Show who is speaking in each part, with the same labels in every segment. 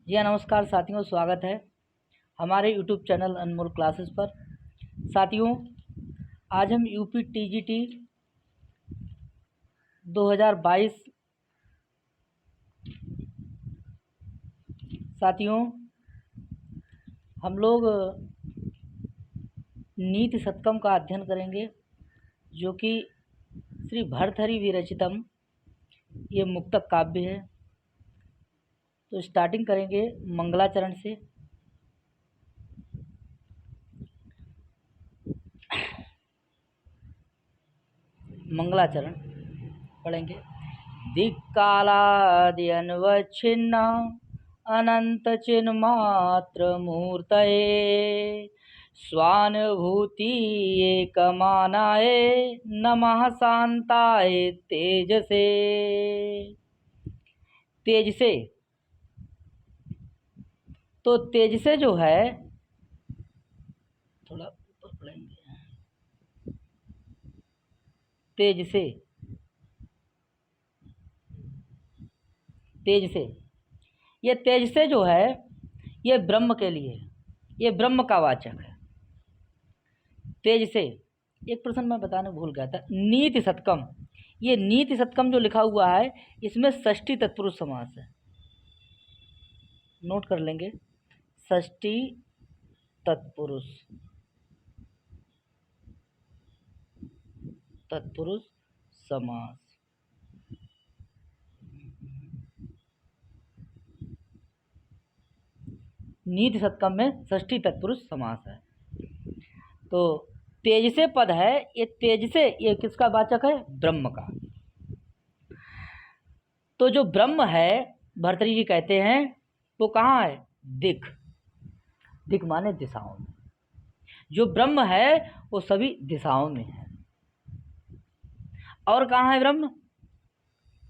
Speaker 1: जी हाँ, नमस्कार साथियों, स्वागत है हमारे यूट्यूब चैनल अनमोल क्लासेस पर। साथियों, आज हम यूपी टीजीटी 2022 साथियों हम लोग नीति शतकम का अध्ययन करेंगे, जो कि श्री भर्तहरि विरचितम ये मुक्तक काव्य है। तो स्टार्टिंग करेंगे मंगलाचरण से। मंगलाचरण पढ़ेंगे। दिक्कालादि अन्वच्छिन्न अनंत चिन्मात्र मूर्तये स्वानुभूति एकमानाय नमः शांताय तेजसे। तेज से, तो तेज से जो है, थोड़ा ऊपर पढ़ेंगे। तेज से, तेज से, ये तेज से जो है ये ब्रह्म के लिए, ये ब्रह्म का वाचक है। तेज से एक प्रश्न मैं बताने भूल गया था। नीति शतकम, ये नीति शतकम जो लिखा हुआ है इसमें षष्ठी तत्पुरुष समास है, नोट कर लेंगे। षष्ठी तत्पुरुष, तत्पुरुष समास। नीति शतकम में षष्ठी तत्पुरुष समास है। तो तेज से पद है, ये तेज से ये किसका वाचक है? ब्रह्म का। तो जो ब्रह्म है, भर्तृहरि जी कहते हैं, वो कहाँ है? दिक्, दिक् माने दिशाओं में। जो ब्रह्म है वो सभी दिशाओं में है। और कहाँ है ब्रह्म?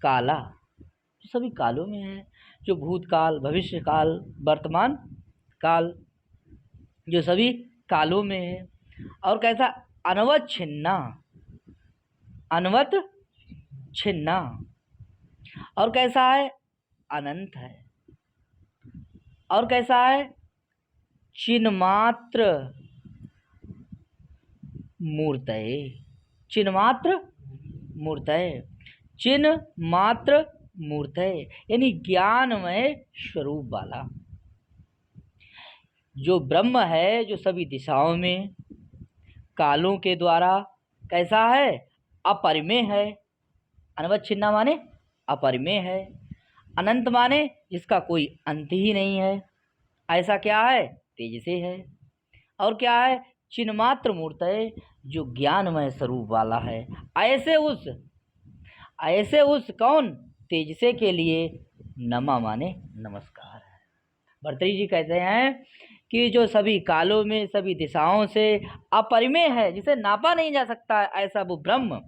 Speaker 1: काला, जो सभी कालों में है। जो भूतकाल, भविष्य काल, वर्तमान काल, जो सभी कालों में है। और कैसा? अनवत छिन्ना, अनवत छिन्ना। और कैसा है? अनंत है। और कैसा है? चिन्मात्र मूर्तये, चिन्मात्र मूर्तये, चिन्ह मात्र मूर्तये, यानी ज्ञानमय स्वरूप वाला जो ब्रह्म है, जो सभी दिशाओं में, कालों के द्वारा कैसा है? अपरिमेय है। अनवच्छिन्ना माने अपरिमेय है। अनंत माने जिसका कोई अंत ही नहीं है। ऐसा क्या है? तेज से है। और क्या है? चिन्मात्र मूर्तये, जो ज्ञानमय स्वरूप वाला है। ऐसे उस कौन? तेज से के लिए नमा माने नमस्कार है। भर्तृहरि जी कहते हैं कि जो सभी कालों में, सभी दिशाओं से अपरिमेय है, जिसे नापा नहीं जा सकता, ऐसा वो ब्रह्म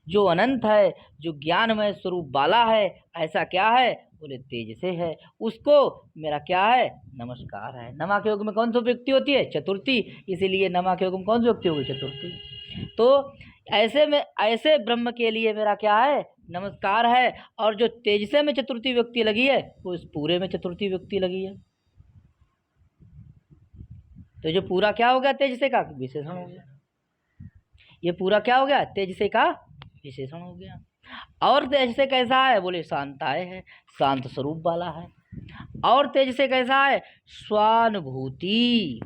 Speaker 1: जो अनंत है, जो ज्ञानमय स्वरूप वाला है, ऐसा क्या है? बोले तेज से है। उसको मेरा क्या है? नमस्कार है। नमा के योग में कौन सी व्यक्ति होती है? चतुर्थी। इसीलिए नमा के योग में कौन सी व्यक्ति होगी? चतुर्थी। तो ऐसे में, ऐसे ब्रह्म के लिए मेरा क्या है? नमस्कार है। और जो तेज से में चतुर्थी व्यक्ति लगी है, वो इस पूरे में चतुर्थी व्यक्ति लगी है। तो जो पूरा क्या हो गया? तेज से का विशेषण हो गया। ये पूरा क्या हो गया? तेज से का विशेषण हो गया। और तेज से कैसा है? बोले शांताय है, शांत स्वरूप वाला है। और तेज से कैसा है? स्वानुभूति,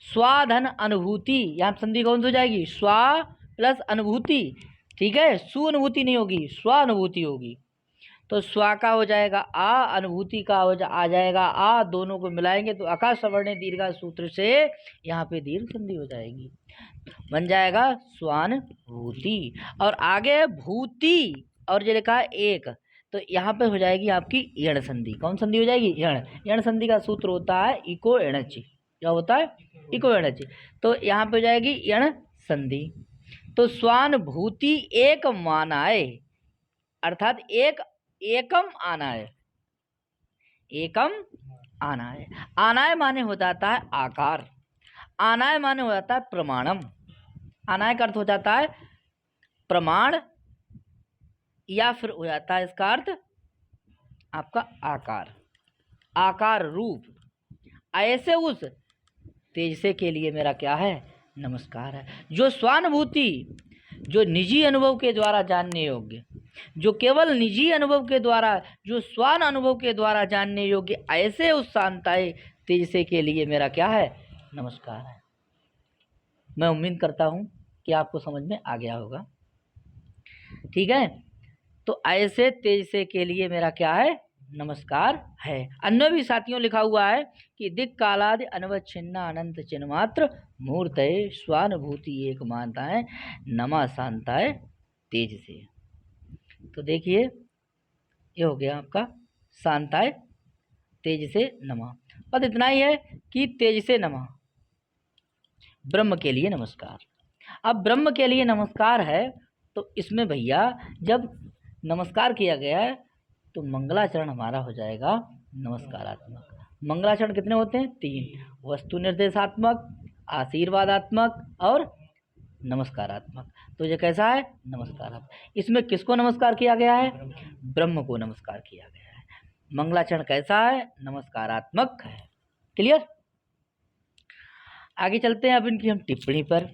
Speaker 1: स्वाधन अनुभूति। यहाँ संधि कौन सी हो जाएगी? स्वा प्लस अनुभूति, ठीक है। सुअनुभूति नहीं होगी, स्वानुभूति होगी। तो स्वा का हो जाएगा आ, अनुभूति का आ जाएगा आ, दोनों को मिलाएंगे तो आकाश सवर्ण दीर्घा सूत्र से यहाँ पे दीर्घ संधि हो जाएगी, बन जाएगा स्वानुभूति। और आगे भूति, और जो लिखा है एक, तो यहाँ पे हो जाएगी आपकी यण संधि। कौन संधि हो जाएगी? यण। यण संधि का सूत्र होता है इको एणचि। क्या होता है? इको एणचि। तो यहाँ पे हो जाएगी यण संधि। तो स्वानुभूति एक मानाए, अर्थात एक, एकम आनाय, एकम आनाय। आनाय माने हो जाता है आकार, आनाय माने हो जाता है प्रमाणम। आनाय का अर्थ हो जाता है प्रमाण, या फिर हो जाता है इसका अर्थ आपका आकार। आकार रूप, ऐसे उस तेज से के लिए मेरा क्या है, नमस्कार है। जो स्वानुभूति, जो निजी अनुभव के द्वारा जानने योग्य, जो केवल निजी अनुभव के द्वारा, जो स्वान अनुभव के द्वारा जानने योग्य, ऐसे उस शांताए तेज से के लिए मेरा क्या है, नमस्कार है। मैं उम्मीद करता हूँ कि आपको समझ में आ गया होगा। ठीक है, तो ऐसे तेज से के लिए मेरा क्या है, नमस्कार है। अन्य भी साथियों लिखा हुआ है कि दिक् कालादि अनवच्छिन्न अनंत चिन्ह मात्र मूर्तये स्वानुभूति एक मानता है नमा शांताय तेज से। तो देखिए ये हो गया आपका शांताय तेज से नमा। बस इतना ही है कि तेज से नमा, ब्रह्म के लिए नमस्कार। अब ब्रह्म के लिए नमस्कार है तो इसमें भैया जब नमस्कार किया गया है तो मंगलाचरण हमारा हो जाएगा नमस्कारात्मक। मंगलाचरण कितने होते हैं, 3, वस्तु निर्देशात्मक, आशीर्वादात्मक और नमस्कारात्मक। तो ये कैसा है, नमस्कारात्मक। इसमें किसको नमस्कार किया गया है, ब्रह्म को नमस्कार किया गया है। मंगलाचरण कैसा है, नमस्कारात्मक है। क्लियर। आगे चलते हैं अब इनकी हम टिप्पणी पर।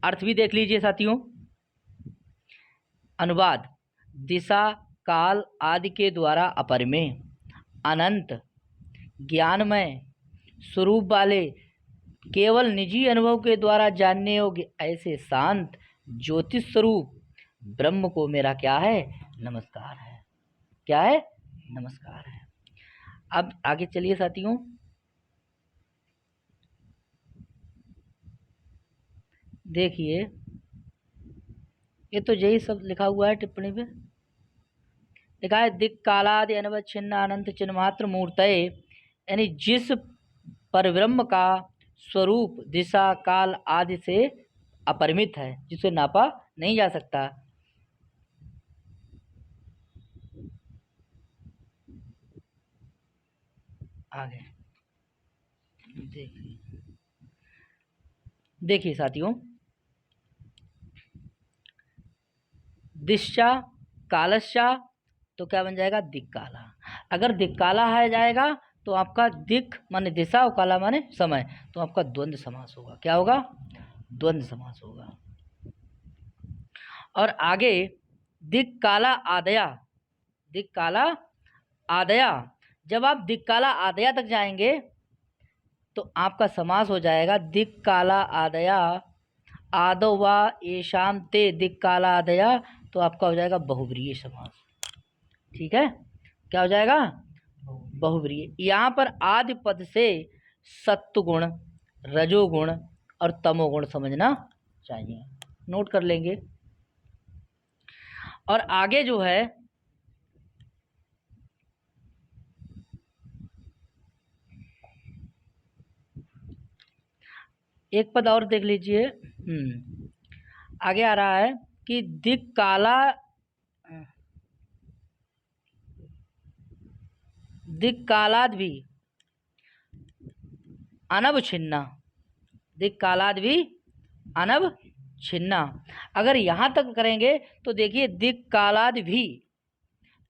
Speaker 1: अर्थ भी देख लीजिए साथियों। अनुवाद, दिशा काल आदि के द्वारा अपरिमेय, अनंत, ज्ञानमय स्वरूप वाले, केवल निजी अनुभव के द्वारा जानने योग्य ऐसे शांत ज्योतिष स्वरूप ब्रह्म को मेरा क्या है, नमस्कार है। क्या है, नमस्कार है। अब आगे चलिए साथियों। देखिए ये तो यही सब लिखा हुआ है टिप्पणी पे। लिखा है दिक् कालादि अनवच्छिन्न अनंत चिन्ह मात्र मूर्तये, यानी जिस परब्रह्म का स्वरूप दिशा काल आदि से अपरिमित है, जिसे नापा नहीं जा सकता। आगे देखिए साथियों, दिशा कालस्या तो क्या बन जाएगा, दिक् काला। अगर दिक् काला है जाएगा तो आपका दिक् माने दिशा और काला माने समय, तो आपका द्वंद्व समास होगा। क्या होगा, द्वंद्व समास होगा। और आगे दिक् काला आदया, दिक् काला आदया, जब आप दिक् काला आदया तक जाएंगे तो आपका समास हो जाएगा दिक् काला आदया आदो वा येषां ते दिक् काला आदया, तो आपका हो जाएगा बहुब्रीहि समास। ठीक है, क्या हो जाएगा, बहुब्रीहि। यहाँ पर आदि पद से सत्वगुण, रजोगुण और तमोगुण समझना चाहिए, नोट कर लेंगे। और आगे जो है एक पद और देख लीजिए। आगे आ रहा है कि दिक् काला, दिक् कालाद भी अनवच्छिन्ना, दिक् कालाद भी अनवच्छिन्ना। अगर यहाँ तक करेंगे तो देखिए दिक् कालाद भी,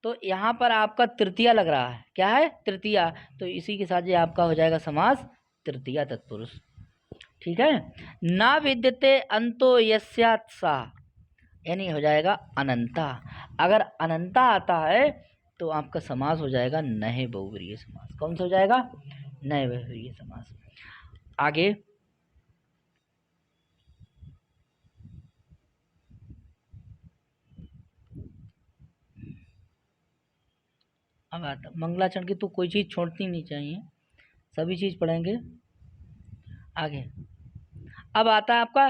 Speaker 1: तो यहाँ पर आपका तृतीया लग रहा है। क्या है, तृतीया। तो इसी के साथ ये आपका हो जाएगा समास तृतीया तत्पुरुष। ठीक है, ना विद्यते अंतो यस्यात् सा, यानी हो जाएगा अनंता। अगर अनंता आता है तो आपका समास हो जाएगा नहे बहुव्रीहि समास। कौन सा हो जाएगा, नहे बहुव्रीहि समास। आगे अब आता मंगलाचरण की, तो कोई चीज़ छोड़नी नहीं चाहिए, सभी चीज़ पढ़ेंगे। आगे अब आता है आपका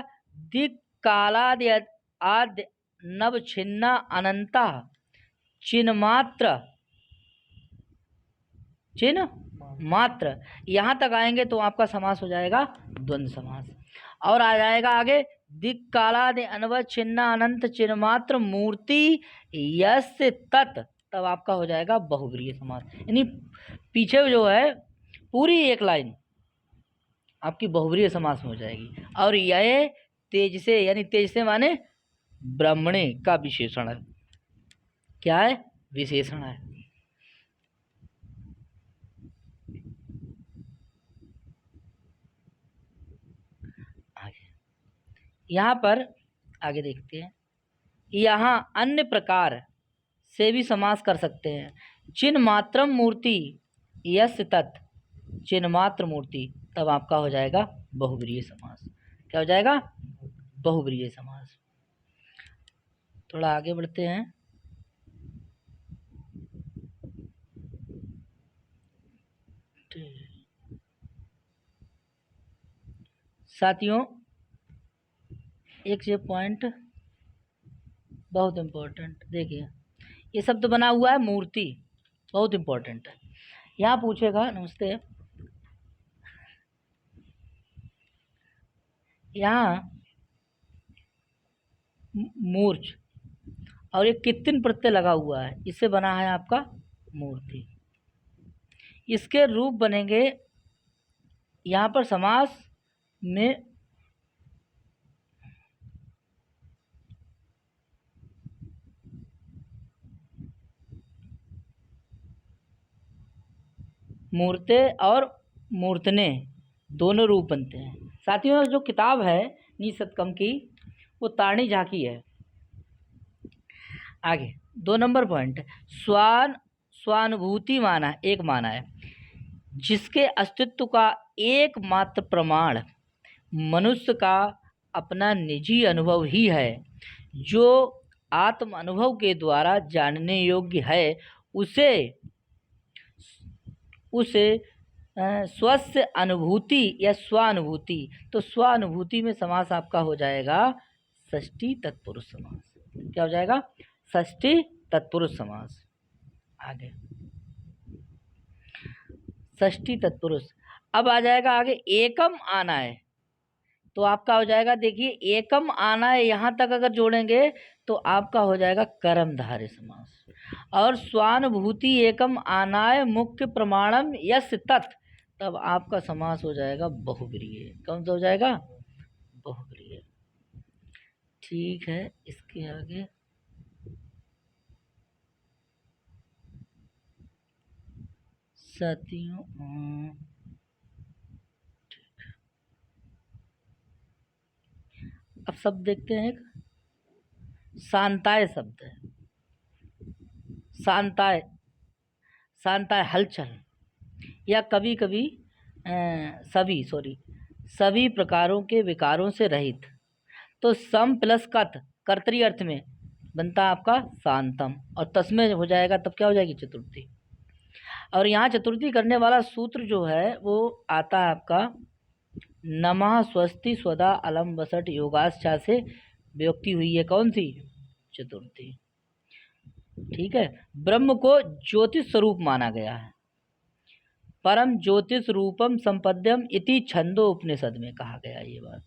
Speaker 1: दिक् कालादि आद्य नव छिन्ना अनंता चिन्ह मात्र, चिन्ह मात्र। यहाँ तक आएंगे तो आपका समास हो जाएगा द्वंद्व समास। और आ जाएगा आगे दिक् कालादि अनवच्छिन्न अनंत चिन्ह मात्र मूर्ति यस्य तत्, तब आपका हो जाएगा बहुव्रीहि समास। यानी पीछे जो है पूरी एक लाइन आपकी बहुव्रीहि समास में हो जाएगी। और यह तेज से, यानी तेज से माने ब्राह्मणे का विशेषण है। क्या है, विशेषण है। आगे यहाँ पर आगे देखते हैं, यहाँ अन्य प्रकार से भी समास कर सकते हैं। चिन्ह मात्रम मूर्ति यस्य तत्, चिन्ह मात्र मूर्ति, तब आपका हो जाएगा बहुब्रीहि समास। क्या हो जाएगा? बहुब्रीहि समास। थोड़ा आगे बढ़ते हैं। साथियों, एक ये पॉइंट बहुत इम्पोर्टेंट देखिए, ये शब्द बना हुआ है मूर्ति, बहुत इम्पोर्टेंट है। यहाँ पूछेगा, नमस्ते, यहाँ मूर्छ और एक कित्तिन प्रत्यय लगा हुआ है, इससे बना है आपका मूर्ति। इसके रूप बनेंगे यहाँ पर समास में मूर्ते और मूर्तने दोनों रूप बनते हैं। साथियों, जो किताब है निसतकम की, वो तारणी झांकी है। आगे 2 नंबर पॉइंट, स्वानुभूति माना, एक माना है जिसके अस्तित्व का एकमात्र प्रमाण मनुष्य का अपना निजी अनुभव ही है, जो आत्म अनुभव के द्वारा जानने योग्य है, उसे स्वस्य अनुभूति या स्वानुभूति। तो स्वानुभूति में समास आपका हो जाएगा षष्ठी तत्पुरुष समास। क्या हो जाएगा? षष्ठी तत्पुरुष समास। आगे षष्ठी तत्पुरुष। अब आ जाएगा आगे एकम आना है, तो आपका हो जाएगा, देखिए एकम आना है, यहाँ तक अगर जोड़ेंगे तो आपका हो जाएगा कर्मधारय समास। और स्वानुभूति एकम आनाय मुख्य प्रमाणम यस्य तत्, तब आपका समास हो जाएगा बहुब्रीहि। कौन सा हो जाएगा? बहुब्रीहि। ठीक है, इसके आगे साथियों, अब शब्द देखते हैं। एक शांताय शब्द है, शांताय, शांताय हलचल, या कभी कभी सभी प्रकारों के विकारों से रहित। तो सम प्लस कत कर्तरी अर्थ में बनता है आपका शांतम, और तस्में हो जाएगा, तब क्या हो जाएगी? चतुर्थी। और यहाँ चतुर्थी करने वाला सूत्र जो है वो आता है आपका नमः स्वस्ति स्वदा अलम वसट योगाश्चा से व्युक्ति हुई है। कौन सी? चतुर्थी। ठीक है। ब्रह्म को ज्योतिष स्वरूप माना गया है। परम ज्योतिष रूपम संपद्यम इति छंदो उपनिषद में कहा गया ये बात।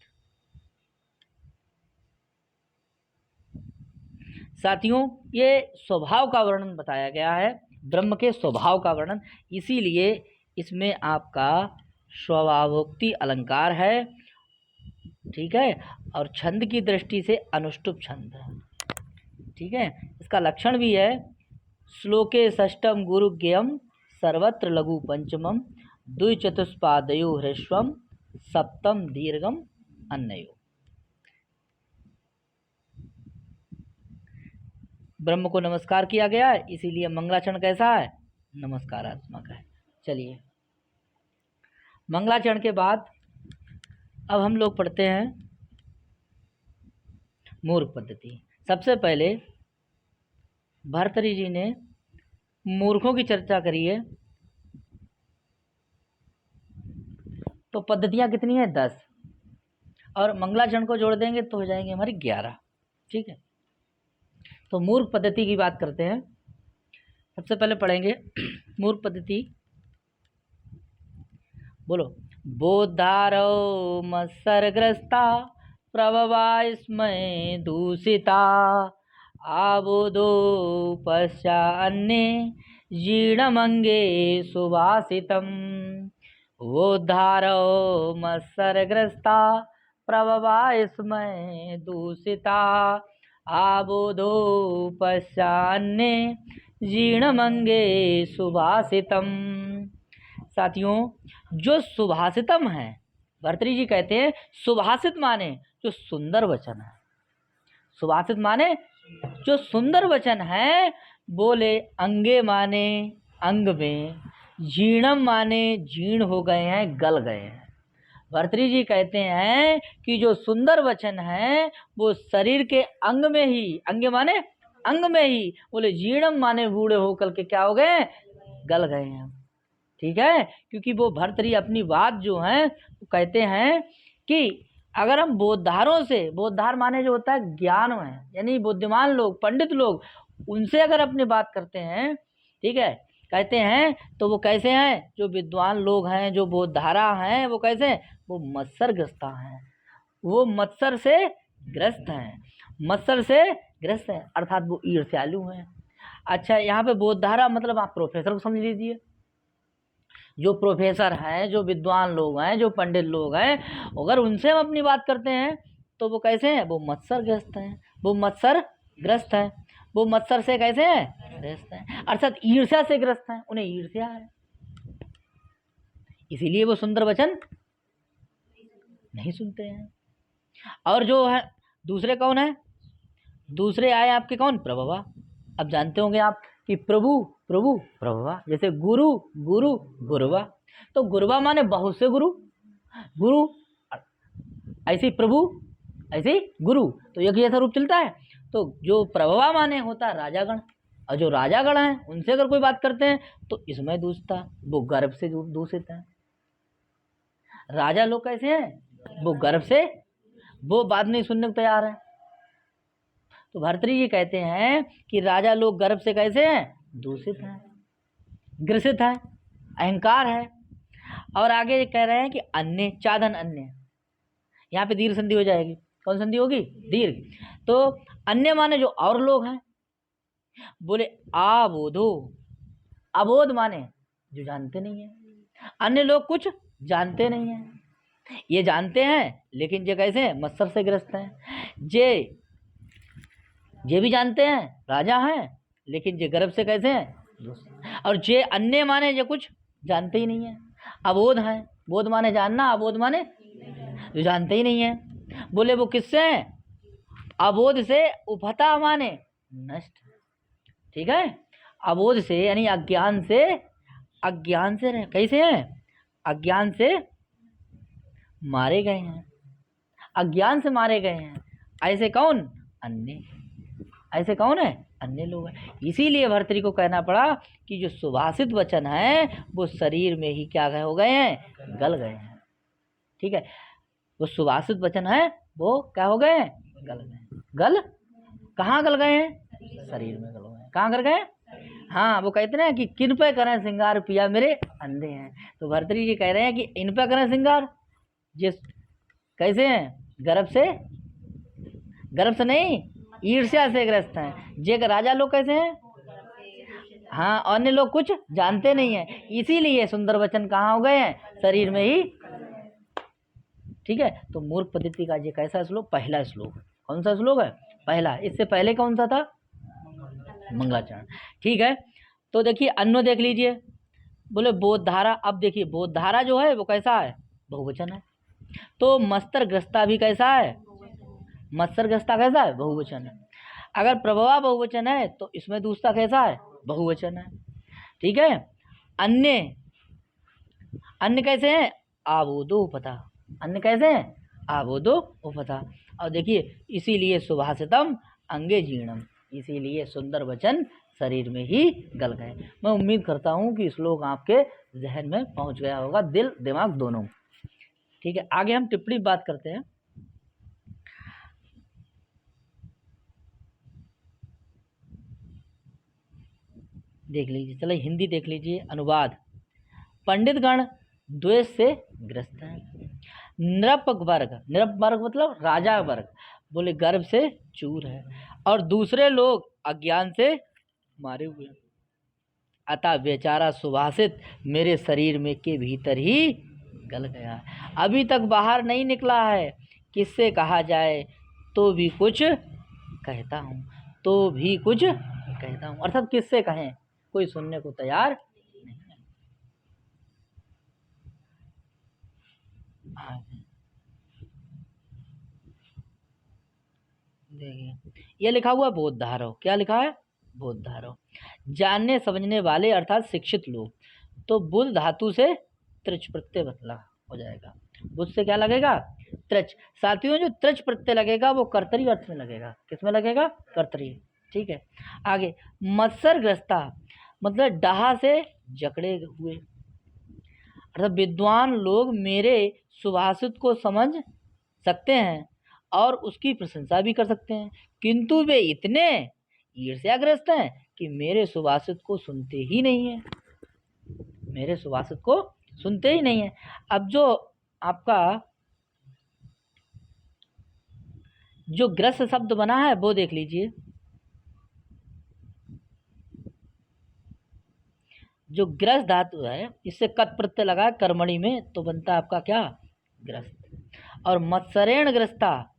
Speaker 1: साथियों, ये स्वभाव का वर्णन बताया गया है, ब्रह्म के स्वभाव का वर्णन, इसीलिए इसमें आपका स्वभावोक्ति अलंकार है। ठीक है। और छंद की दृष्टि से अनुष्टुप छंद है। ठीक है। इसका लक्षण भी है, श्लोके षष्ठम गुरु ज्ञेयम सर्वत्र लघु पंचमम द्विचतुष्पादयो ह्रस्वम सप्तम दीर्घम अन्नयो। ब्रह्म को नमस्कार किया गया है, इसीलिए मंगलाचरण कैसा है? नमस्कारात्मक है। चलिए, मंगलाचरण के बाद अब हम लोग पढ़ते हैं मूर्ख पद्धति। सबसे पहले भर्तृहरि जी ने मूर्खों की चर्चा करी है। तो पद्धतियाँ कितनी है? 10, और मंगलाचरण को जोड़ देंगे तो हो जाएंगे हमारी 11। ठीक है। तो मूर्ख पद्धति की बात करते हैं। सबसे पहले पढ़ेंगे मूर्ख पद्धति। बोलो, बोधारो मत्सरग्रस्ता प्रभवा स्मय दूषिता आबोधो पश्चान्ने जीर्णमंगे सुभाषितम। वोद्धारो मत्सरग्रस्ता प्रभवा स्मय दूषिता आबोधो पश्चान्ने जीर्णमंगे सुभाषितम। साथियों, जो सुभाषितम है, भर्तृहरि जी कहते हैं सुभाषित माने जो सुंदर वचन है। सुभाषित माने जो सुंदर वचन है। बोले अंगे माने अंग में, जीर्णम माने जीर्ण हो गए हैं, गल गए हैं। भर्तृहरि जी कहते हैं कि जो सुंदर वचन है वो शरीर के अंग में ही, अंग माने अंग में ही, बोले जीर्णम माने बूढ़े होकर के क्या हो गए, गल गए हैं। ठीक है, क्योंकि वो भर्तृहरि अपनी बात जो है वो कहते हैं कि अगर हम बोधारों से, बोधार माने जो होता है ज्ञान है, यानी बुद्धिमान लोग, पंडित लोग, उनसे अगर अपनी बात करते हैं, ठीक है, कहते हैं तो वो कैसे हैं, जो विद्वान लोग हैं, जो बोधारा हैं, वो कैसे हैं, वो मत्सर ग्रस्त हैं, वो मत्सर से ग्रस्त हैं, मत्सर से ग्रस्त हैं, अर्थात वो ईर्ष्यालु हैं। अच्छा, यहाँ पे बोधारा मतलब आप प्रोफेसर को समझ लीजिए। जो प्रोफेसर हैं, जो विद्वान लोग हैं, जो पंडित लोग हैं, अगर उनसे हम अपनी बात करते हैं तो वो कैसे हैं, वो मत्सर ग्रस्त हैं, वो मत्सर ग्रस्त हैं, वो मत्सर से कैसे हैं, ग्रस्त हैं, अर्थात ईर्ष्या से ग्रस्त हैं, उन्हें ईर्ष्या है, इसीलिए वो सुंदर वचन नहीं सुनते हैं। और जो है दूसरे कौन है, दूसरे आए आपके कौन, प्रभवा। अब जानते होंगे आप कि प्रभु प्रभु प्रभवा, जैसे गुरु गुरु गुरुवा, तो गुरुवा माने बहुत से गुरु, गुरु ऐसे प्रभु ऐसे गुरु, तो एक जैसा रूप चलता है। तो जो प्रभवा माने होता है राजागण, और जो राजागण हैं उनसे अगर कोई बात करते हैं तो इसमें दूषता, वो गर्भ से दूषित है। राजा लोग कैसे हैं, वो गर्भ से, वो बात नहीं सुनने को तैयार है। तो भर्तृहरि जी कहते हैं कि राजा लोग गर्भ से कैसे हैं, दूषित हैं, ग्रसित हैं, अहंकार है। और आगे कह रहे हैं कि अन्य, चादन अन्य, यहाँ पे दीर्घ संधि हो जाएगी। कौन संधि होगी, दीर्घ। तो अन्य माने जो और लोग हैं, बोले आबोधो, अबोध माने जो जानते नहीं है, अन्य लोग कुछ जानते नहीं हैं, ये जानते हैं लेकिन ये कैसे हैं, मत्सर से ग्रस्त हैं। ये भी जानते हैं, राजा हैं, लेकिन ये गर्भ से कैसे हैं, और ये अन्य माने जो कुछ जानते ही नहीं है, अबोध हैं, बोध माने जानना, अबोध माने जो जानते ही नहीं है। बोले वो किससे हैं, अबोध से, उपहता माने नष्ट, ठीक है, अबोध से यानी अज्ञान से, अज्ञान से कैसे हैं, अज्ञान से मारे गए हैं, अज्ञान से मारे गए हैं। ऐसे कौन, अन्य, ऐसे कौन है, अन्य लोग हैं। इसीलिए भर्तृहरि को कहना पड़ा कि जो सुभाषित वचन है वो शरीर में ही क्या हो गए हैं, गल गए हैं। ठीक है, वो सुभाषित वचन है वो क्या हो गए हैं, गल गए। गल कहाँ गल गए हैं, शरीर में गल गए। कहाँ गल गए, हाँ, वो कहते हैं कि किन पे करें श्रृंगार पिया मेरे अंधे हैं। तो भर्तृहरि जी कह रहे हैं कि इन पे करें श्रृंगार, जिस कैसे हैं, गर्भ से, गर्भ से नहीं, ईर्ष्या से ग्रस्त हैं। जे राजा लोग कैसे हैं, हाँ, अन्य लोग कुछ जानते नहीं हैं, इसीलिए सुंदर वचन कहाँ हो गए हैं, शरीर में ही। ठीक है, तो मूर्ख पद्धति का ये कैसा श्लोक, पहला श्लोक। कौन सा श्लोक है, पहला। इससे पहले कौन सा था, मंगलाचरण। ठीक है, तो देखिए अन्य देख लीजिए, बोले बोधधारा। अब देखिए बोधधारा जो है वो कैसा है, बहुवचन है। तो मत्सरग्रस्ता भी कैसा है, मत्सरग्रस्ता कैसा है, बहुवचन है। अगर प्रभवा बहुवचन है तो इसमें दूसरा कैसा है, बहुवचन है। ठीक है, अन्य, अन्य कैसे हैं, आबोधो उपहता, अन्य कैसे हैं, आबोधो उपहता। और देखिए इसीलिए सुभाषितम अंगे जीर्णम, इसीलिए सुंदर वचन शरीर में ही गल गए। मैं उम्मीद करता हूँ कि श्लोक आपके जहन में पहुँच गया होगा, दिल दिमाग दोनों। ठीक है, आगे हम टिप्पणी बात करते हैं। देख लीजिए, चलो हिंदी देख लीजिए, अनुवाद। पंडितगण द्वेष से ग्रस्त हैं। नृप वर्ग, नृप वर्ग मतलब राजा वर्ग, बोले गर्भ से चूर है, और दूसरे लोग अज्ञान से मारे हुए हैं। अतः बेचारा सुभाषित मेरे शरीर में के भीतर ही गल गया है, अभी तक बाहर नहीं निकला है। किससे कहा जाए तो भी कुछ कहता हूँ, तो भी कुछ कहता हूँ, अर्थात किससे कहें, कोई सुनने को तैयार नहीं है। देखिए ये लिखा हुआ बोधधारव, क्या लिखा है, बोधधारव। जानने समझने वाले अर्थात शिक्षित लोग, तो बुध धातु से त्रिच प्रत्यय बदला हो जाएगा। बुध से क्या लगेगा, त्रिच। साथियों जो त्रिच प्रत्यय लगेगा वो कर्तरी अर्थ में लगेगा, किसमें लगेगा, कर्तरी। ठीक है, आगे मत्सरग्रस्ता मतलब डहा से जकड़े हुए, अर्थात विद्वान लोग मेरे सुभाषित को समझ सकते हैं और उसकी प्रशंसा भी कर सकते हैं, किंतु वे इतने ईर्ष्याग्रस्त हैं कि मेरे सुभाषित को सुनते ही नहीं है, मेरे सुभाषित को सुनते ही नहीं है। अब जो आपका जो ग्रस्त शब्द बना है वो देख लीजिए, जो ग्रस्त धातु है इससे कत प्रत्यय लगा है कर्मणि में, तो बनता है आपका क्या, ग्रस्त। और मत्सरेण ग्रस्ता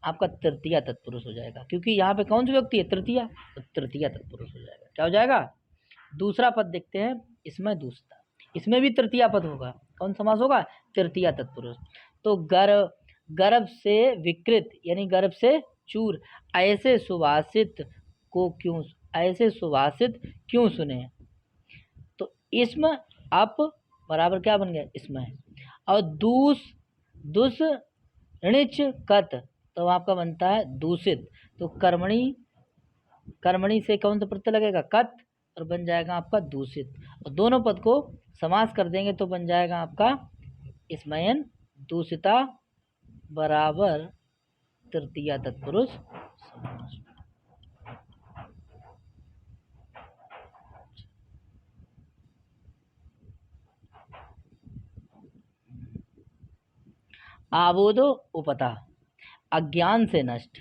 Speaker 1: आपका तृतीया तत्पुरुष हो जाएगा, क्योंकि यहाँ पे कौन सी व्यक्ति है, तृतीया, तो तृतीया तत्पुरुष हो जाएगा। क्या हो जाएगा, दूसरा पद देखते हैं, इसमें दूसरा, इसमें भी तृतीया पद होगा, कौन समास होगा, तृतीया तत्पुरुष। तो गर्भ से विकृत यानी गर्भ से चूर, ऐसे सुभाषित को क्यों, ऐसे सुभाषित क्यों सुने, तो इसमें अप बराबर क्या बन गया, इसमें। और दुस ऋच कत, तो आपका बनता है दूषित, तो कर्मणि से कौन सा प्रत्यय लगेगा, कत, और बन जाएगा आपका दूषित। और दोनों पद को समास कर देंगे तो बन जाएगा आपका स्मयन दूषिता बराबर तृतीया तत्पुरुष समास। आबोधो उपता अज्ञान से नष्ट,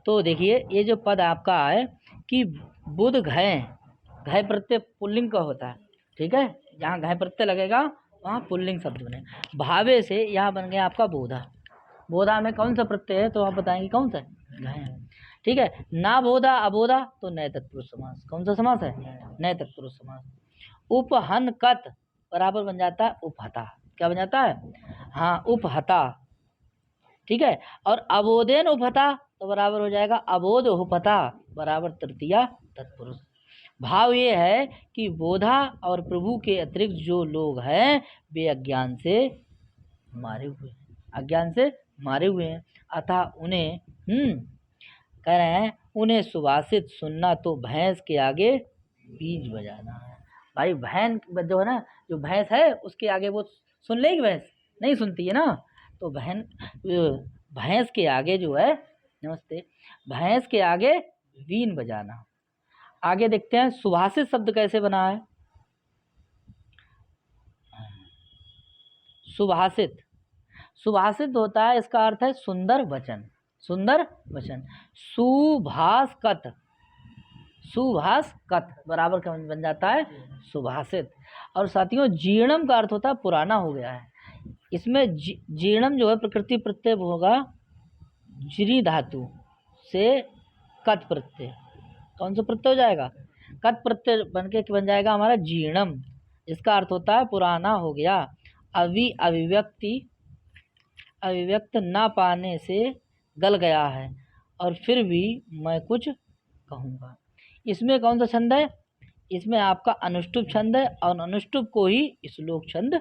Speaker 1: तो देखिए ये जो पद आपका है कि बुध घय, घय प्रत्यय पुल्लिंग का होता है, ठीक है, जहाँ घय प्रत्यय लगेगा वहाँ पुल्लिंग शब्द बने। भावे से यहाँ बन गया आपका बोधा, बोधा में कौन सा प्रत्यय है तो आप बताएंगे कौन सा, घय, ठीक है। ना बोधा अबोधा तो नए तत्पुरुष समास, कौन सा समास है, नए तत्पुरुष समास। उपहन कत बराबर बन जाता है उपहता, क्या बन जाता है, हाँ उपहता, ठीक है। और अबोधेन उपहता तो बराबर हो जाएगा अबोध उपहता बराबर तृतीया तत्पुरुष। भाव ये है कि बोधा और प्रभु के अतिरिक्त जो लोग हैं वे अज्ञान से मारे हुए हैं, अज्ञान से मारे हुए हैं, अतः उन्हें कह रहे हैं उन्हें सुभाषित सुनना तो भैंस के आगे बीज बजाना है। भाई भैंस जो है ना, जो भैंस है उसके आगे वो सुन लेगी, भैंस नहीं सुनती है ना, तो भैंस के आगे जो है, नमस्ते, भैंस के आगे वीण बजाना। आगे देखते हैं सुभाषित शब्द कैसे बना है। सुभाषित, सुभाषित होता है, इसका अर्थ है सुंदर वचन, सुंदर वचन। सुभाषकत, सुभाषकत बराबर क्या बन जाता है, सुभाषित। और साथियों जीर्णम का अर्थ होता है पुराना हो गया है, इसमें जीर्णम जो है प्रकृति प्रत्यय होगा जिरी धातु से कत प्रत्यय, कौन सा प्रत्यय हो जाएगा, कत प्रत्यय बनके बन जाएगा हमारा जीर्णम, इसका अर्थ होता है पुराना हो गया। अभिव्यक्त ना पाने से गल गया है और फिर भी मैं कुछ कहूँगा। इसमें कौन सा छंद है, इसमें आपका अनुष्टुप छंद है, और अनुष्टुप को ही श्लोक छंद